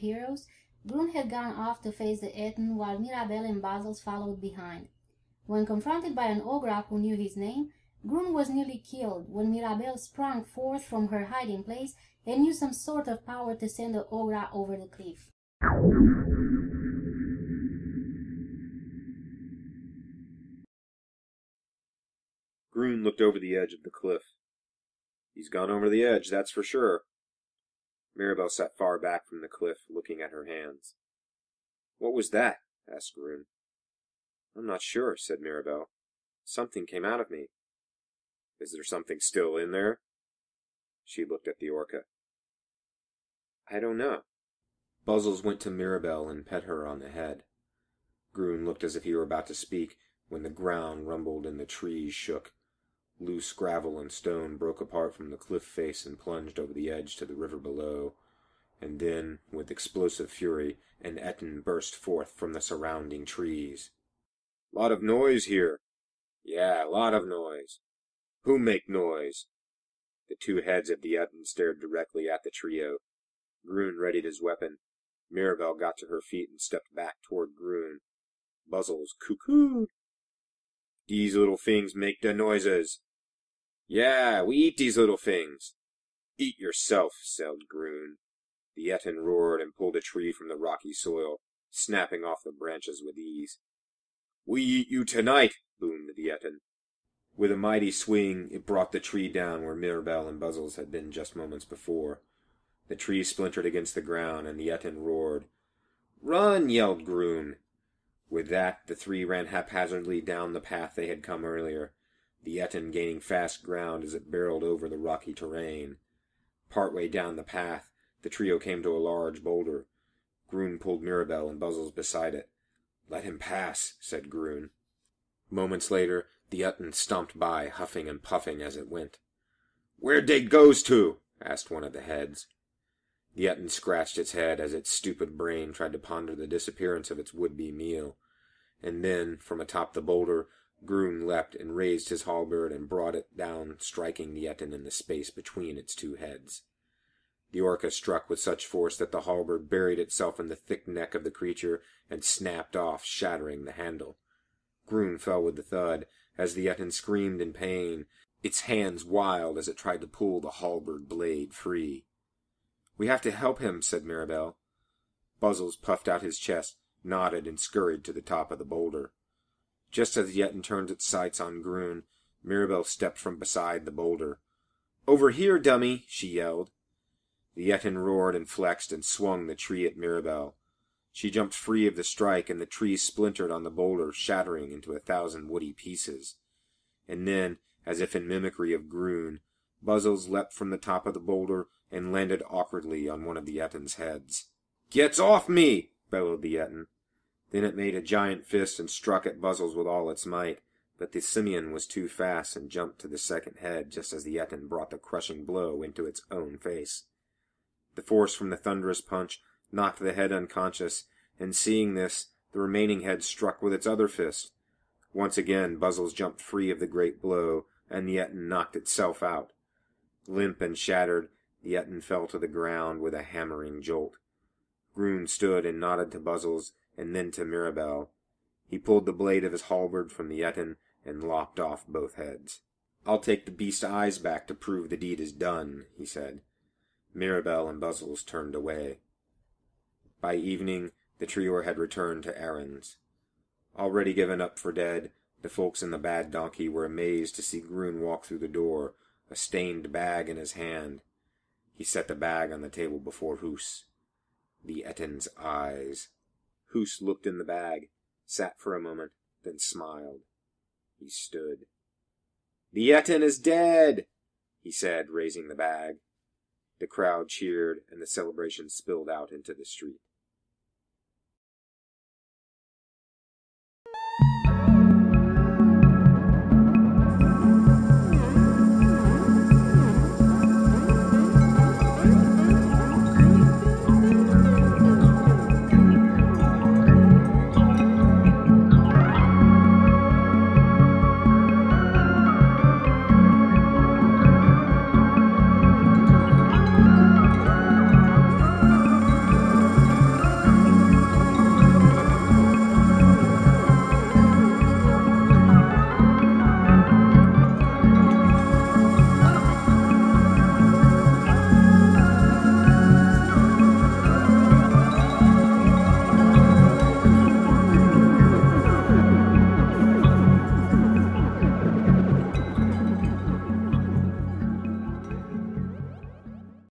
heroes, Grun had gone off to face the Ettin while Mirabelle and Basils followed behind. When confronted by an ogre who knew his name, Grun was nearly killed when Mirabelle sprang forth from her hiding place and used some sort of power to send the ogre over the cliff. Grun looked over the edge of the cliff. He's gone over the edge, that's for sure. Mirabelle sat far back from the cliff, looking at her hands. What was that? Asked Grun. I'm not sure, said Mirabelle. Something came out of me. Is there something still in there? She looked at the orca. I don't know. Buzzles went to Mirabelle and pet her on the head. Grun looked as if he were about to speak when the ground rumbled and the trees shook. Loose gravel and stone broke apart from the cliff face and plunged over the edge to the river below. And then, with explosive fury, an Ettin burst forth from the surrounding trees. Lot of noise here. Yeah, lot of noise. Who make noise? The two heads of the Ettin stared directly at the trio. Grun readied his weapon. Mirabelle got to her feet and stepped back toward Grun. Buzzles cuckooed. These little things make the noises. Yeah, we eat these little things. Eat yourself, said Grun. The Ettin roared and pulled a tree from the rocky soil, snapping off the branches with ease. We eat you tonight, boomed the Ettin. With a mighty swing, it brought the tree down where Mirabelle and Buzzles had been just moments before. The tree splintered against the ground, and the Ettin roared. Run, yelled Grun. With that, the three ran haphazardly down the path they had come earlier, the Ettin gaining fast ground as it barreled over the rocky terrain. Partway down the path, the trio came to a large boulder. Grun pulled Mirabelle and Buzzles beside it. Let him pass, said Grun. Moments later, the Ettin stomped by, huffing and puffing as it went. Where'd they goes to? Asked one of the heads. The Ettin scratched its head as its stupid brain tried to ponder the disappearance of its would-be meal. And then, from atop the boulder, Grun leapt and raised his halberd and brought it down, striking the Ettin in the space between its two heads. The orca struck with such force that the halberd buried itself in the thick neck of the creature and snapped off, shattering the handle. Grun fell with the thud, as the Ettin screamed in pain, its hands wild as it tried to pull the halberd blade free. We have to help him, said Mirabelle. Buzzles puffed out his chest, nodded, and scurried to the top of the boulder. Just as the Ettin turned its sights on Grun, Mirabelle stepped from beside the boulder. Over here, dummy, she yelled. The Ettin roared and flexed and swung the tree at Mirabelle. She jumped free of the strike, and the tree splintered on the boulder, shattering into 1,000 woody pieces. And then, as if in mimicry of Grun, Buzzles leapt from the top of the boulder and landed awkwardly on one of the Ettin's heads. Gets off me! Bellowed the Ettin. Then it made a giant fist and struck at Buzzles with all its might, but the simian was too fast and jumped to the second head just as the Ettin brought the crushing blow into its own face. The force from the thunderous punch knocked the head unconscious, and seeing this, the remaining head struck with its other fist. Once again, Buzzles jumped free of the great blow, and the Ettin knocked itself out. Limp and shattered, the Ettin fell to the ground with a hammering jolt. Grun stood and nodded to Buzzles, and then to Mirabelle. He pulled the blade of his halberd from the Ettin and lopped off both heads. I'll take the beast's eyes back to prove the deed is done, he said. Mirabelle and Buzzles turned away. By evening, the trio had returned to errands. Already given up for dead, the folks in the bad donkey were amazed to see Grun walk through the door, a stained bag in his hand. He set the bag on the table before Hoos. The Ettin's eyes. Hoos looked in the bag, sat for a moment, then smiled. He stood. The Ettin is dead, he said, raising the bag. The crowd cheered, and the celebration spilled out into the street.